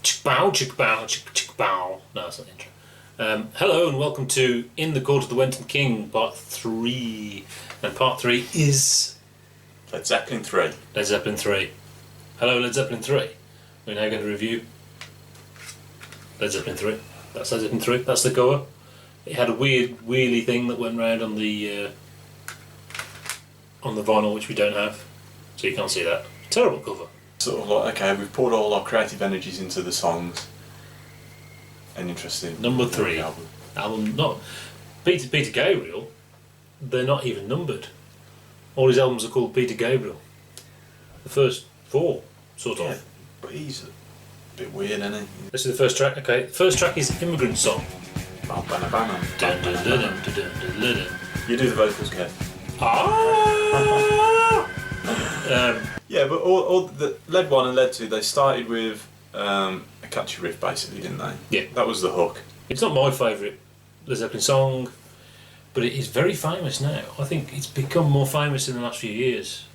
chick bow, chick bow, chick bow. No, that's not the intro. Hello and welcome to In the Court of the Wenton King, Part 3. And Part 3 is... Led Zeppelin III. Led Zeppelin III. Hello, Led Zeppelin III. We're now going to review Led Zeppelin III. That's Led Zeppelin III. That's the cover. It had a weird wheelie thing that went round on the vinyl, which we don't have, so you can't see that. Terrible cover. Sort of like, okay, we've poured all our creative energies into the songs. And interesting. Number 3 album. Not Peter Gabriel. They're not even numbered. All his albums are called Peter Gabriel. The first 4, sort of. But he's a bit weird, isn't he? This is the first track. Okay, the first track is Immigrant Song. Dun, dun, dun, dun, Dun, dun, dun, dun, dun, dun, dun, dun. You do the vocals, Kev. Yeah, but all the Led 1 and Led 2, they started with a catchy riff, basically, didn't they? Yeah. That was the hook. It's not my favourite Led Zeppelin song, but it is very famous now. I think it's become more famous in the last few years.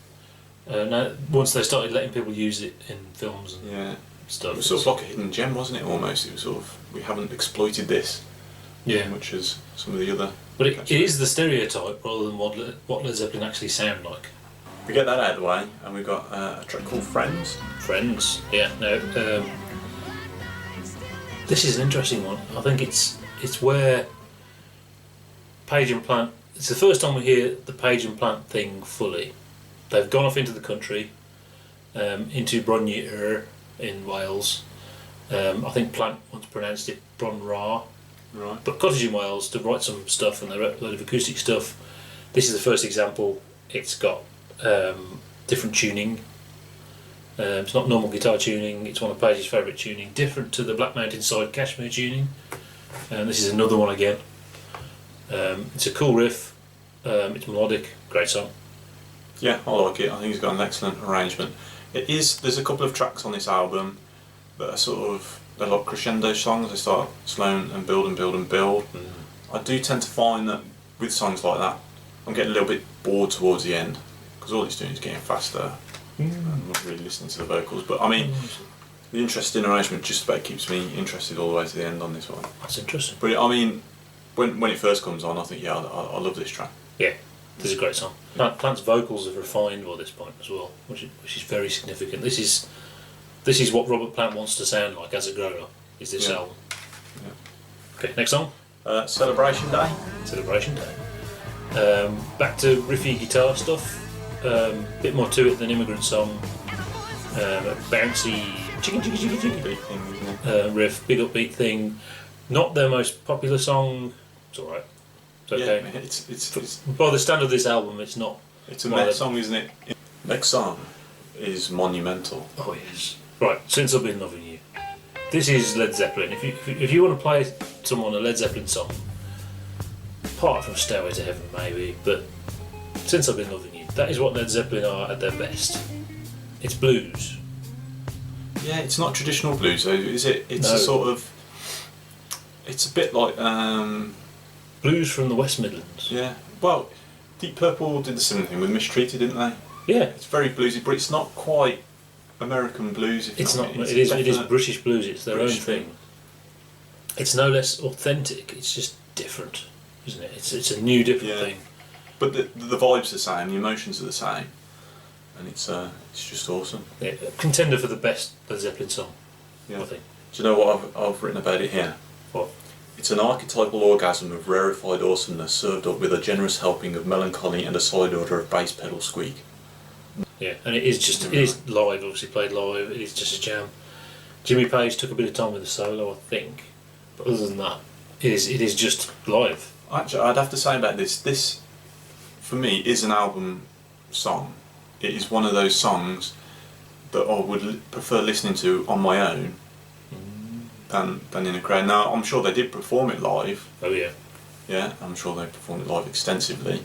Now, once they started letting people use it in films and stuff. It was sort of like a hidden gem, wasn't it, almost? It was sort of, we haven't exploited this. Yeah. Which is some of the other... But it is the stereotype rather than what Led Zeppelin actually sound like. We get that out of the way, and we've got a track called Friends. Friends, yeah. No, this is an interesting one. I think it's where Page and Plant. It's the first time we hear the Page and Plant thing fully. They've gone off into the country, into Bron-Y-Aur in Wales. I think Plant once pronounced it Bron-Y-Aur. Right. But Cottage in Wales to write some stuff, and they wrote a load of acoustic stuff. This is the first example. It's got different tuning. It's not normal guitar tuning. It's one of Page's favourite tuning, different to the Black Mountain Side Cashmere tuning. This is another one again. It's a cool riff. It's melodic. Great song. Yeah, I like it. I think he's got an excellent arrangement. There's a couple of tracks on this album that are sort of, they're like crescendo songs. They start slow and build and build and build. I do tend to find that with songs like that, I'm getting a little bit bored towards the end because all it's doing is getting faster. I'm not really listening to the vocals, but I mean, the interesting arrangement just about keeps me interested all the way to the end on this one. That's interesting. But I mean, when it first comes on, I think, yeah, I love this track. Yeah, this is a great song. Plant's vocals have refined by this point as well, which is very significant. This is what Robert Plant wants to sound like as a grown-up, is this album. Yeah. Okay, next song. Celebration Day. Celebration Day. Back to riffy guitar stuff. Bit more to it than Immigrant Song. A bouncy chicken Big thing, isn't it? riff, big upbeat thing. Not their most popular song. It's alright. It's okay. Yeah, it's by the standard of this album, it's not. It's a next song, isn't it? Next song is monumental. Oh yes. Right, Since I've Been Loving You. This is Led Zeppelin. If you want to play someone a Led Zeppelin song, apart from Stairway to Heaven maybe, but Since I've Been Loving You, that is what Led Zeppelin are at their best. It's blues. Yeah, it's not traditional blues though, is it? It's No. a sort of... It's a bit like... Blues from the West Midlands. Yeah, well, Deep Purple did the same thing with Mistreated, didn't they? Yeah. It's very bluesy, but it's not quite American blues. If It's you know not. what I mean. It is British blues. It's their British own thing. It's no less authentic. It's just different, isn't it? It's a new, different thing. But the vibes are the same, the emotions are the same, and it's just awesome. Yeah, contender for the best Led Zeppelin song. Yeah. I think. Do you know what I've written about it here? What? It's an archetypal orgasm of rarefied awesomeness served up with a generous helping of melancholy and a side order of bass pedal squeak. Yeah, and it is live. Obviously played live. It is just a jam. Jimmy Page took a bit of time with the solo, I think, but other than that, it is just live. Actually, I'd have to say about this for me is an album song. It is one of those songs that I would prefer listening to on my own than in a crowd. Now, I'm sure they did perform it live. Oh yeah. Yeah, I'm sure they performed it live extensively.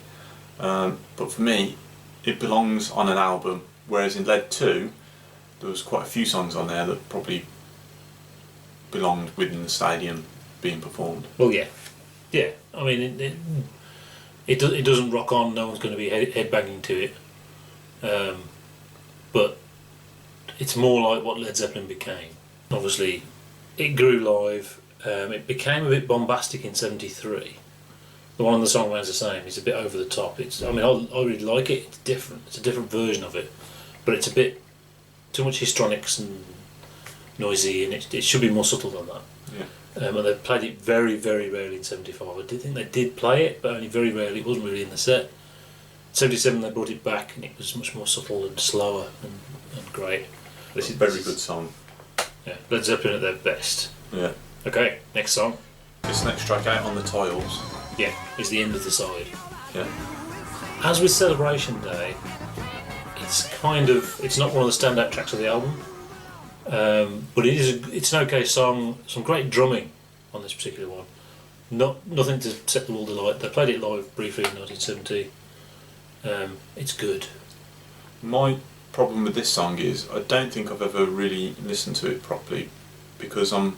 But for me, it belongs on an album, whereas in Led 2, there was quite a few songs on there that probably belonged within the stadium being performed. Well, yeah. Yeah, I mean, it doesn't rock on, no one's going to be headbanging to it. But it's more like what Led Zeppelin became. Obviously, it grew live. It became a bit bombastic in '73. The one on the song remains the same. It's a bit over the top. I really like it. It's different. It's a different version of it, but it's a bit too much histrionics and noisy, and it should be more subtle than that. Yeah. And they played it very, very rarely in '75. I did think they did play it, but only very rarely. It wasn't really in the set. '77 they brought it back, and it was much more subtle and slower and great. This is a very good song. Yeah, Led Zeppelin at their best. Yeah. Okay, next song. This next track, Out on the Tiles. Yeah, is the end of the side. Yeah. As with Celebration Day, it's not one of the standout tracks of the album, but it's an okay song. Some great drumming on this particular one. Nothing to set the world alight. They played it live briefly in 1970. It's good. My problem with this song is I don't think I've ever really listened to it properly, because I'm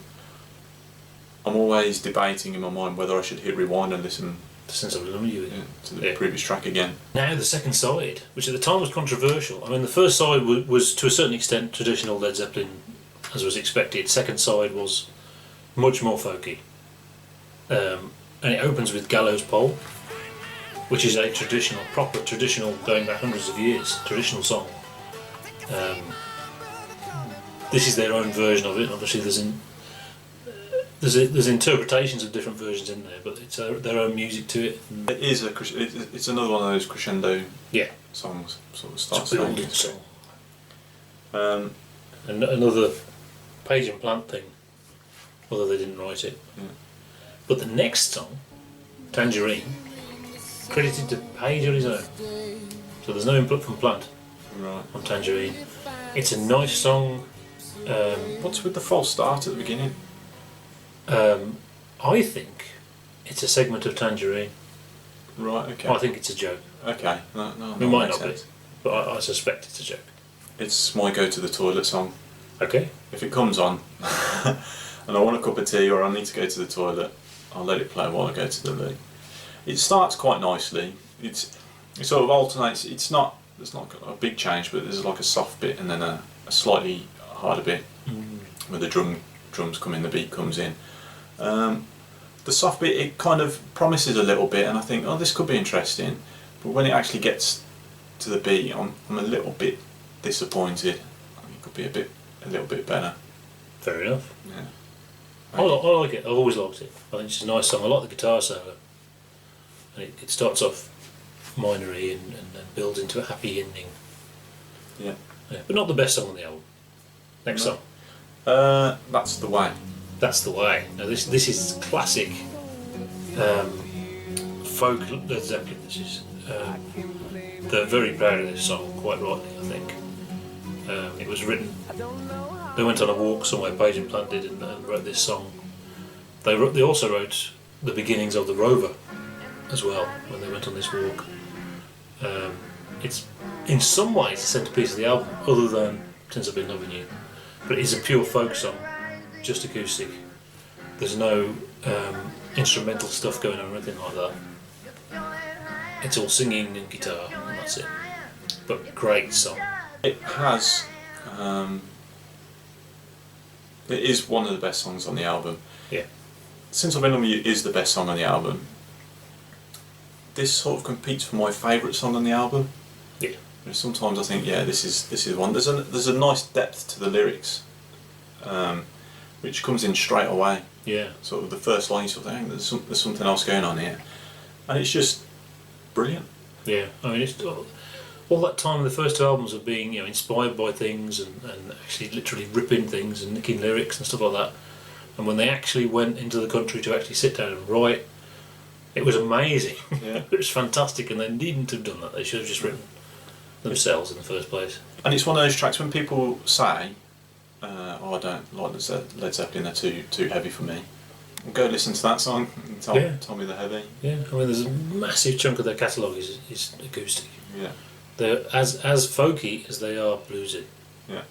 always debating in my mind whether I should hit rewind and listen Since I've known you, to the previous track again. Now the second side, which at the time was controversial. I mean, the first side was to a certain extent traditional Led Zeppelin, as was expected. Second side was much more folky, and it opens with Gallows Pole, which is a proper traditional, going back hundreds of years, traditional song. This is their own version of it. Obviously, there's interpretations of different versions in there, but it's their own music to it. It's another one of those crescendo songs, sort of starts. It's a building song. And another Page and Plant thing, although they didn't write it. Yeah. But the next song, Tangerine, credited to Page on his own. So there's no input from Plant on Tangerine. It's a nice song. What's with the false start at the beginning? I think it's a segment of Tangerine. Right, okay. I think it's a joke. Okay, no, It might not be, but I suspect it's a joke. It's my go to the toilet song. Okay. If it comes on and I want a cup of tea or I need to go to the toilet, I'll let it play while I go to the loo. It starts quite nicely. It sort of alternates. There's not a big change, but there's like a soft bit and then a slightly harder bit where the drums come in, the beat comes in. The soft bit, it kind of promises a little bit, and I think, oh, this could be interesting. But when it actually gets to the beat, I'm a little bit disappointed. I think it could be a little bit better. Fair enough. Yeah. I like it. I've always liked it. I think it's a nice song. I like the guitar solo. And it starts off minor-y and then builds into a happy ending. Yeah. But not the best song on the album. Next song. That's the Way. That's the Way. Now this is classic folk Led Zeppelin. They're very proud of this song, quite rightly, I think. It was written. They went on a walk somewhere, Page and Plant did, and wrote this song. They also wrote the beginnings of the Rover as well when they went on this walk. It's in some ways the centrepiece of the album, other than Since I've Been Loving You. But it is a pure folk song, just acoustic. There's no instrumental stuff going on or anything like that. It's all singing and guitar, and that's it. But great song. It has. It is one of the best songs on the album. Yeah. Since I've Been Loving You is the best song on the album. This sort of competes for my favourite song on the album. Yeah. Sometimes I think, yeah, this is one. There's a nice depth to the lyrics, which comes in straight away. Yeah. Sort of the first line, you sort of think, there's something else going on here, and it's just brilliant. Yeah. I mean, it's all that time. The first two albums of being, inspired by things and actually literally ripping things and nicking lyrics and stuff like that. And when they actually went into the country to actually sit down and write, it was amazing. Yeah. It was fantastic, and they needn't have done that. They should have just written themselves in the first place. And it's one of those tracks when people say, "Oh, I don't like Led Zeppelin; they're too heavy for me." Well, go listen to that song and tell me they're heavy. Yeah, I mean, there's a massive chunk of their catalogue is acoustic. Yeah. They're as folky as they are bluesy. Yeah.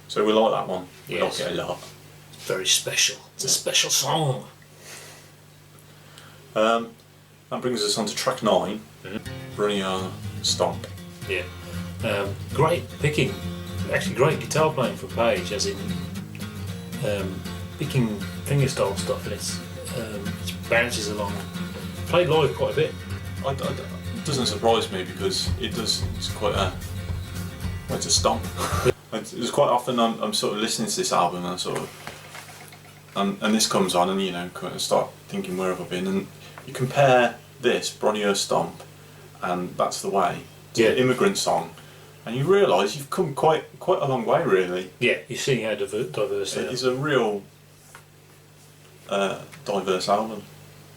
So we like that one. We Yes. like it a lot. It's very special. It's a special song. That brings us on to track 9, Bron-Y-Aur Stomp. Yeah. Great picking. Actually, great guitar playing from Page, as in picking fingerstyle stuff, and it bounces along. Played live quite a bit. It doesn't surprise me because it does. It's quite a. Well, it's a stomp. It's quite often I'm sort of listening to this album and and this comes on and kind of start thinking where have I been, and you compare this Bron-Y-Aur Stomp and That's the Way to Immigrant Song, and you realise you've come quite a long way really. Yeah, you're seeing how diverse they are. It's a real diverse album.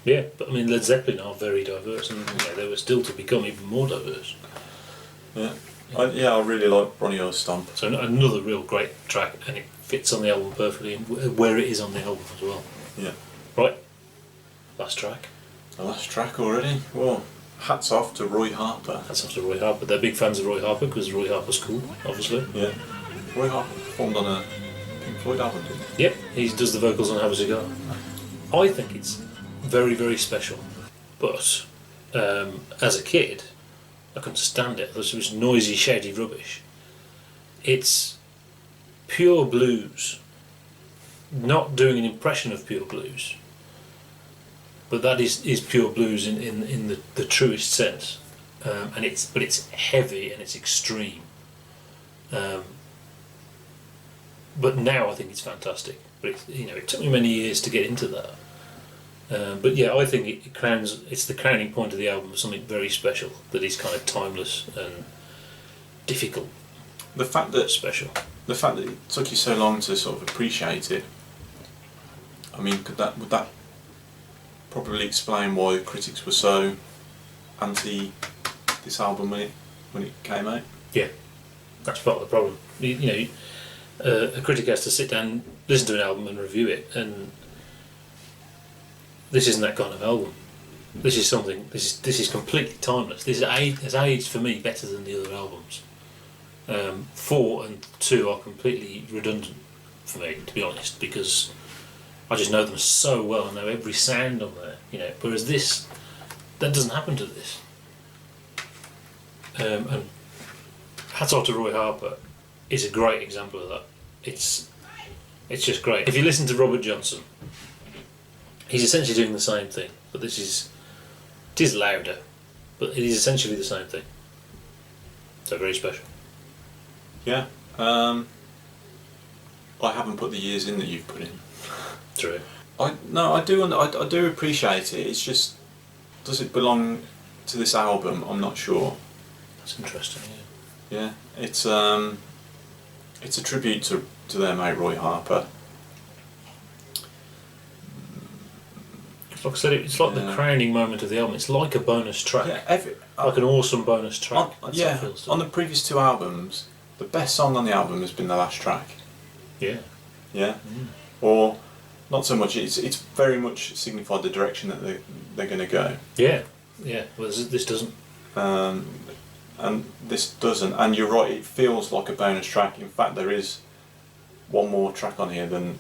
Yeah, but I mean Led Zeppelin are very diverse, and they were still to become even more diverse. Yeah. I really like Bron-Y-Aur Stomp. So another real great track, and it fits on the album perfectly, and where it is on the album as well. Yeah. Right, last track. The last track already? Well, hats off to Roy Harper. Hats off to Roy Harper. They're big fans of Roy Harper because Roy Harper's cool, obviously. Yeah. Roy Harper performed on a Pink Floyd album, didn't he? Yep, he does the vocals on Have a Cigar. I think it's very, very special, but as a kid, I couldn't stand it. This was noisy, shouty rubbish. It's pure blues, not doing an impression of pure blues, but that is pure blues in the truest sense, and it's heavy and it's extreme. But now I think it's fantastic. But it took me many years to get into that. But yeah, I think it's the crowning point of the album of something very special that is kind of timeless and difficult. The fact that it took you so long to sort of appreciate it. I mean, would that probably explain why critics were so anti this album when it came out? Yeah, that's part of the problem. A critic has to sit down, listen to an album, and review it, and this isn't that kind of album. This is something. This is completely timeless. This has aged for me better than the other albums. 4 and 2 are completely redundant for me, to be honest, because I just know them so well. I know every sound on there. Whereas this, that doesn't happen to this. And hats off to Roy Harper is a great example of that. It's just great. If you listen to Robert Johnson, he's essentially doing the same thing, but it is louder, but it is essentially the same thing. So very special. Yeah. I haven't put the years in that you've put in. True. I do appreciate it. It's just, does it belong to this album? I'm not sure. That's interesting. Yeah. It's a tribute to their mate Roy Harper. Like I said, it's like the crowning moment of the album. It's like a bonus track. Yeah, like an awesome bonus track. On the previous 2 albums, the best song on the album has been the last track. Yeah. Yeah. Or not so much. It's very much signified the direction that they're going to go. Yeah. Yeah. Well, this doesn't. And this doesn't. And you're right. It feels like a bonus track. In fact, there is one more track on here than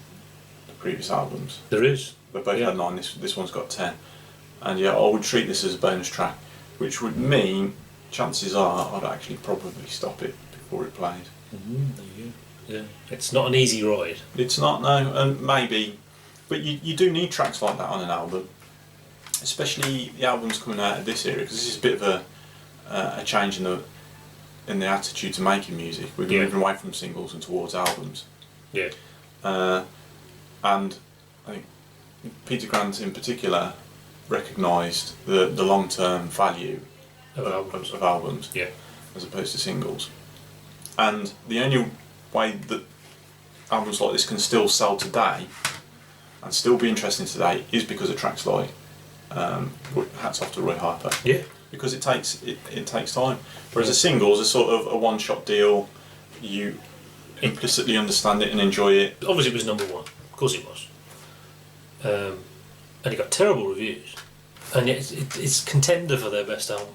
the previous albums. There is. They both had 9. This one's got 10. And yeah, I would treat this as a bonus track, which would mean chances are I'd actually probably stop it before it played. Yeah, it's not an easy ride. It's not, no, and maybe, but you do need tracks like that on an album, especially the albums coming out of this era, because this is a bit of a change in the attitude to making music. We're moving away from singles and towards albums. Yeah. And I think Peter Grant in particular recognised the long-term value of albums, as opposed to singles. And the only way that albums like this can still sell today and still be interesting today is because of tracks like hats off to Roy Harper. Yeah. Because it takes time. Whereas a single's a sort of a one-shot deal. You implicitly understand it and enjoy it. Obviously it was number 1. Of course it was. And it got terrible reviews. And yet it's contender for their best album.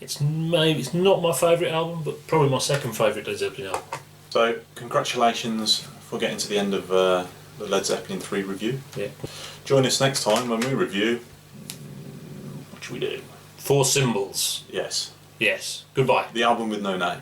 It's not my favourite album, but probably my second favourite Led Zeppelin album. So congratulations for getting to the end of the Led Zeppelin III review. Yeah. Join us next time when we review. What should we do? 4 Symbols. Yes. Yes. Goodbye. The album with no name.